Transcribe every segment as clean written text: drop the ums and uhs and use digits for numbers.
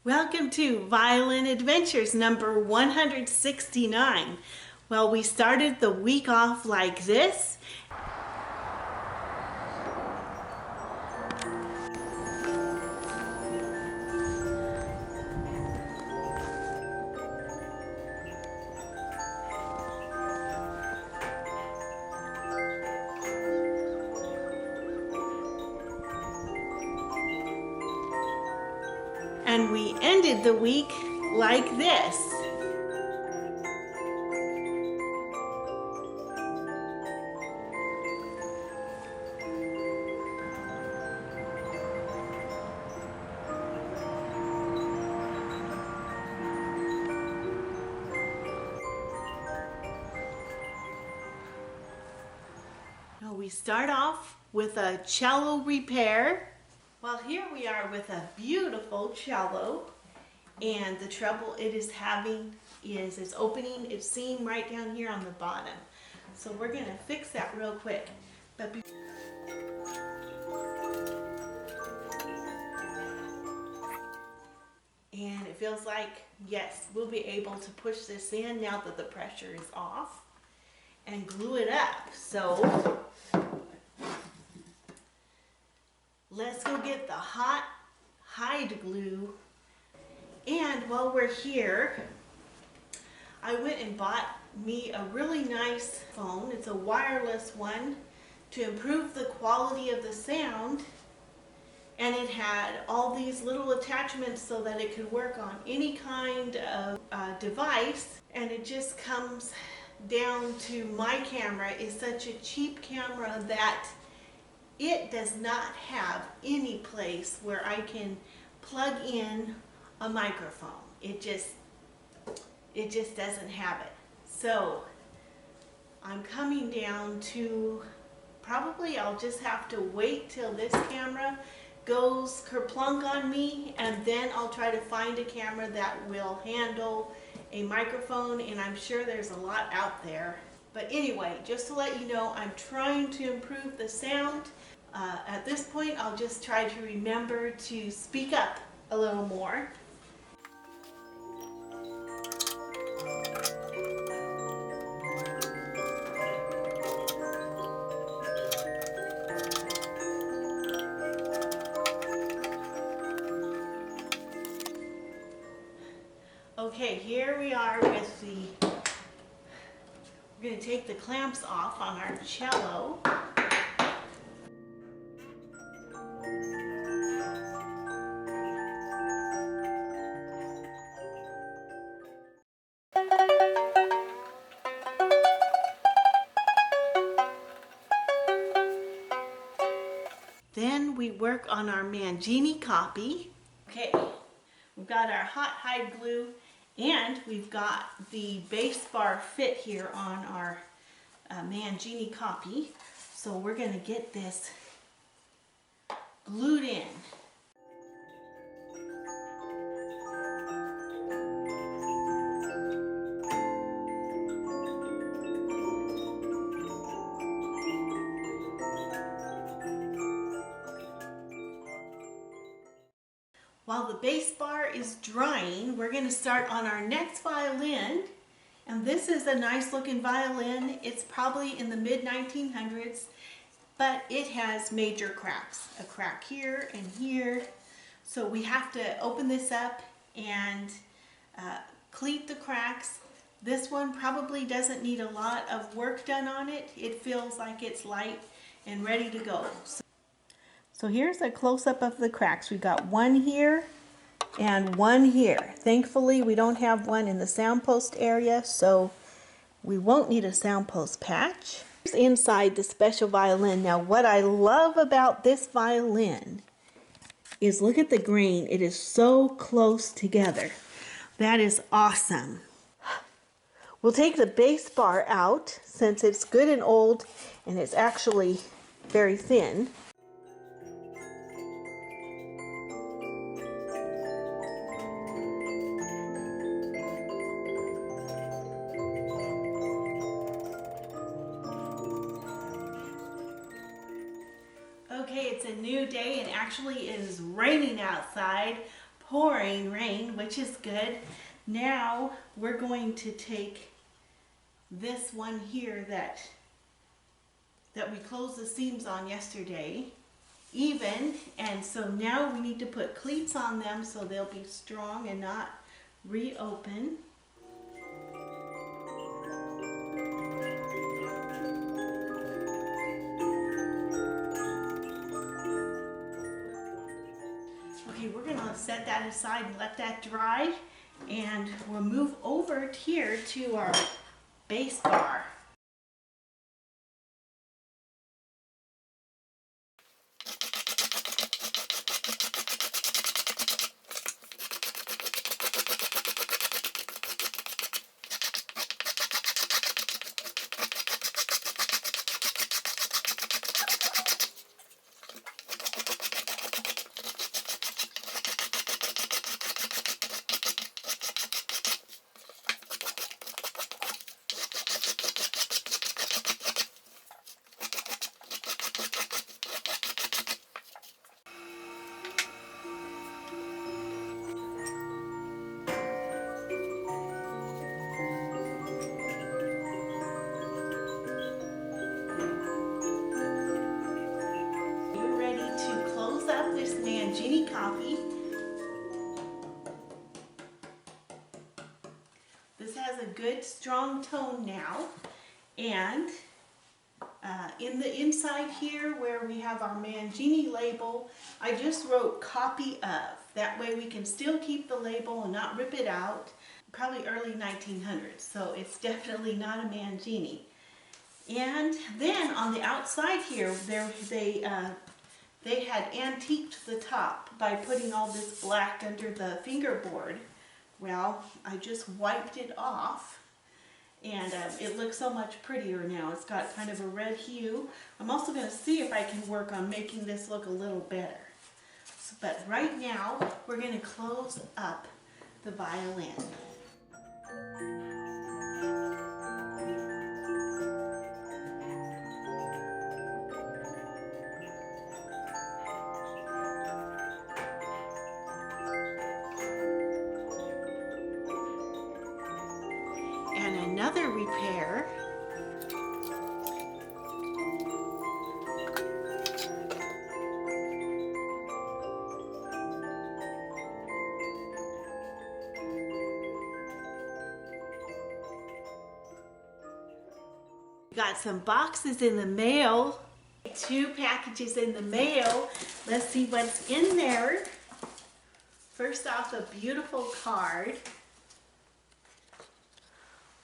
Welcome to Violin Adventures number 169. Well, we started the week off like this. And we ended the week like this. Now we start off with a cello repair. Well, here we are with a beautiful cello, and the trouble it is having is it's opening its seam right down here on the bottom. So we're going to fix that real quick. But and it feels like, yes, we'll be able to push this in now that the pressure is off and glue it up. So let's go get the hot hide glue. And while we're here, I went and bought me a really nice phone. It's a wireless one to improve the quality of the sound. And it had all these little attachments so that it could work on any kind of device. And it just comes down to my camera is such a cheap camera that it does not have any place where I can plug in a microphone. It just doesn't have it. So I'm coming down to probably I'll just have to wait till this camera goes kerplunk on me, and then I'll try to find a camera that will handle a microphone, and I'm sure there's a lot out there. But anyway, just to let you know, I'm trying to improve the sound. At this point, I'll just try to remember to speak up a little more. Okay, here we are with we're going to take the clamps off on our cello. Then we work on our Mangini copy. Okay, we've got our hot hide glue, and we've got the bass bar fit here on our Mangini copy. So we're going to get this glued in. While the bass bar is drying, we're going to start on our next violin. And this is a nice looking violin. It's probably in the mid-1900s, but it has major cracks. A crack here and here. So we have to open this up and cleat the cracks. This one probably doesn't need a lot of work done on it. It feels like it's light and ready to go. So here's a close-up of the cracks. We've got one here and one here. Thankfully, we don't have one in the sound post area, so we won't need a sound post patch. Here's inside the special violin. Now, what I love about this violin is look at the grain. It is so close together. That is awesome. We'll take the bass bar out since it's good and old and it's actually very thin. Okay, it's a new day and actually it is raining outside, pouring rain, which is good. Now we're going to take this one here that we closed the seams on yesterday, even, and so now we need to put cleats on them so they'll be strong and not reopen. Okay, we're gonna set that aside and let that dry, and we'll move over here to our bass bar. This Mangini copy. This has a good strong tone now, and in the inside here where we have our Mangini label, I just wrote copy of. That way we can still keep the label and not rip it out. Probably early 1900s, so it's definitely not a Mangini. And then on the outside here, they had antiqued the top by putting all this black under the fingerboard. Well, I just wiped it off, and it looks so much prettier now. It's got kind of a red hue. I'm also going to see if I can work on making this look a little better. But right now, we're going to close up the violin. And another repair. Got some boxes in the mail. 2 packages in the mail. Let's see what's in there. First off, a beautiful card.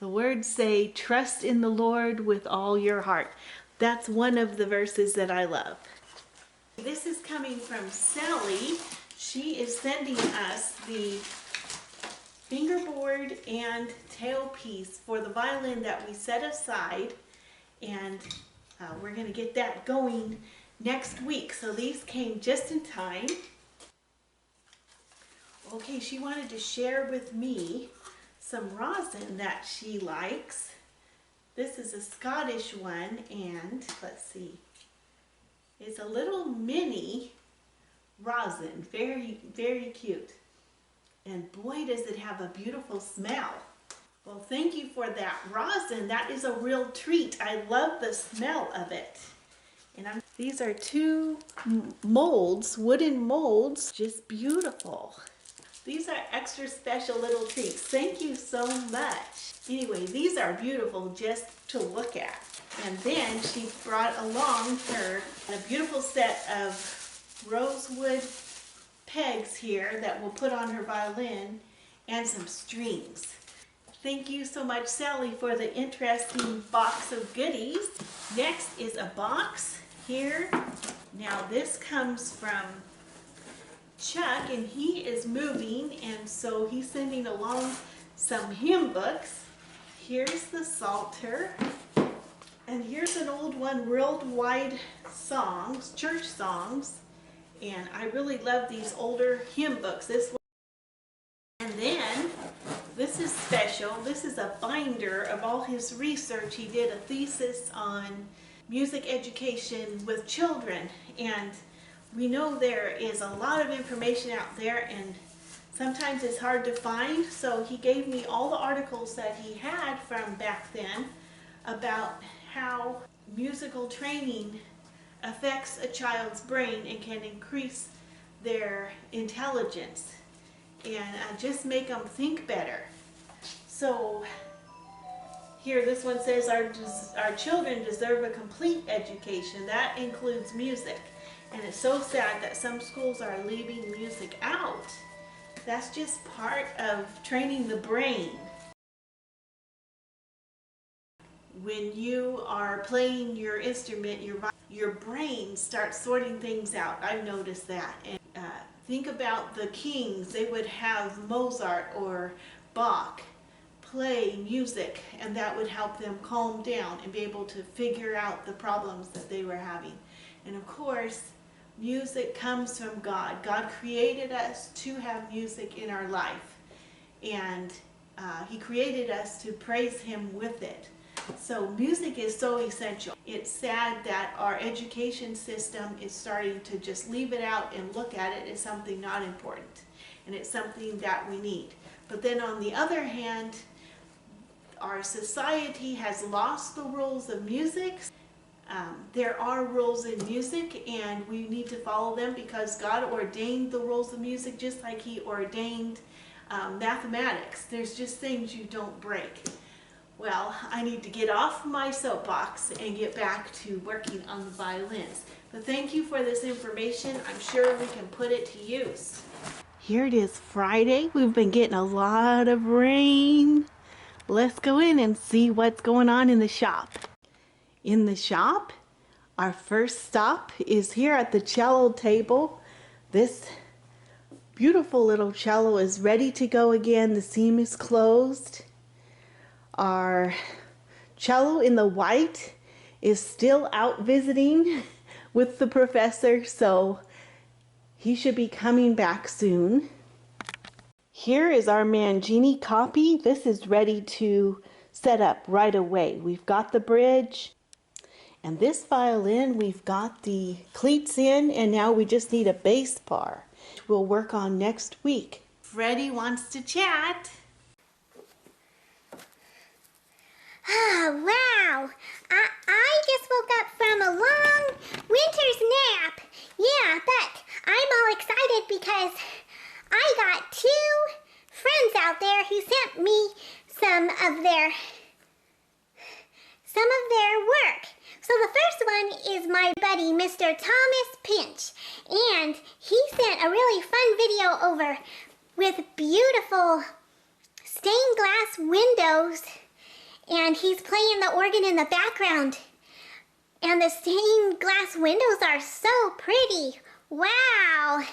The words say, "Trust in the Lord with all your heart." That's one of the verses that I love. This is coming from Sally. She is sending us the fingerboard and tailpiece for the violin that we set aside, and we're going to get that going next week. So these came just in time. Okay, she wanted to share with me some rosin that she likes. This is a Scottish one, and let's see, it's a little mini rosin, very, very cute. And boy, does it have a beautiful smell. Well, thank you for that rosin. That is a real treat. I love the smell of it. And these are 2 molds, wooden molds, just beautiful. These are extra special little treats. Thank you so much. Anyway, these are beautiful just to look at. And then she brought along a beautiful set of rosewood pegs here that we'll put on her violin, and some strings. Thank you so much, Sally, for the interesting box of goodies. Next is a box here. Now this comes from Chuck, and he is moving, and so he's sending along some hymn books. Here's the Psalter, and here's an old one, Worldwide Songs, church songs, and I really love these older hymn books. This one. And then this is special. This is a binder of all his research. He did a thesis on music education with children, and we know there is a lot of information out there, and sometimes it's hard to find, so he gave me all the articles that he had from back then about how musical training affects a child's brain and can increase their intelligence and just make them think better. So here, this one says our children deserve a complete education. That includes music. And it's so sad that some schools are leaving music out. That's just part of training the brain. When you are playing your instrument, your brain starts sorting things out. I've noticed that. And think about the kings. They would have Mozart or Bach play music, and that would help them calm down and be able to figure out the problems that they were having. And of course, music comes from God. God created us to have music in our life, and He created us to praise Him with it. So music is so essential. It's sad that our education system is starting to just leave it out and look at it as something not important, and it's something that we need. But then on the other hand, our society has lost the rules of music. There are rules in music, and we need to follow them because God ordained the rules of music just like He ordained mathematics. There's just things you don't break. Well, I need to get off my soapbox and get back to working on the violins. But thank you for this information. I'm sure we can put it to use. Here it is, Friday. We've been getting a lot of rain. Let's go in and see what's going on in the shop. In the shop, our first stop is here at the cello table. This beautiful little cello is ready to go again. The seam is closed. Our cello in the white is still out visiting with the professor, so he should be coming back soon. Here is our Mangini copy. This is ready to set up right away. We've got the bridge, and this violin, we've got the cleats in, and now we just need a bass bar, which we'll work on next week. Freddie wants to chat. Oh, wow. I just woke up from a long winter's nap. Yeah, but I'm all excited because I got 2 friends out there who sent me some of their work. So the first one is my buddy, Mr. Thomas Pinch, and he sent a really fun video over with beautiful stained glass windows, and he's playing the organ in the background. And the stained glass windows are so pretty. Wow!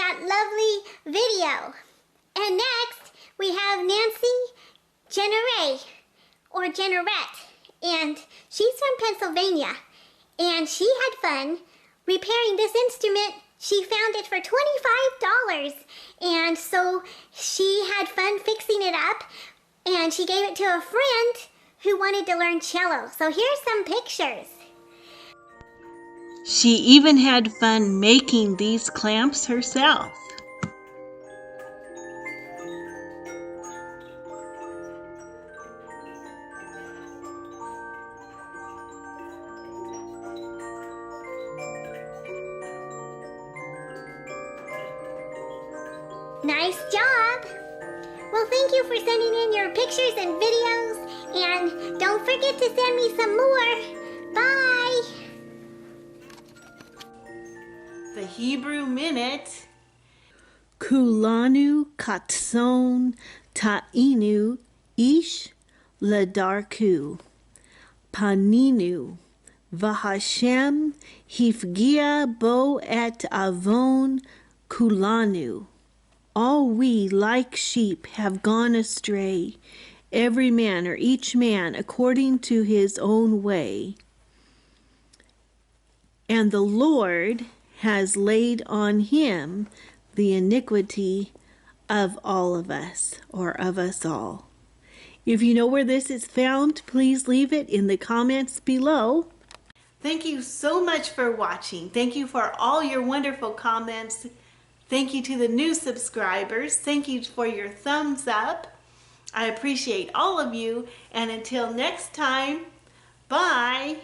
that lovely video. And next, we have Nancy Jenneray, or Jennerette, and she's from Pennsylvania. And she had fun repairing this instrument. She found it for $25, and so she had fun fixing it up, and she gave it to a friend who wanted to learn cello. So here's some pictures. She even had fun making these clamps herself. Nice job! Well, thank you for sending in your pictures and videos, and don't forget to send me some more. Bye! The Hebrew Minute. Kulanu katson ta'inu ish ladarku paninu v'Hashem hifgia bo et avon kulanu. All we like sheep have gone astray, every man or each man according to his own way. And the Lord has laid on him the iniquity of all of us, or of us all. If you know where this is found, please leave it in the comments below. Thank you so much for watching. Thank you for all your wonderful comments. Thank you to the new subscribers. Thank you for your thumbs up. I appreciate all of you. And until next time, bye.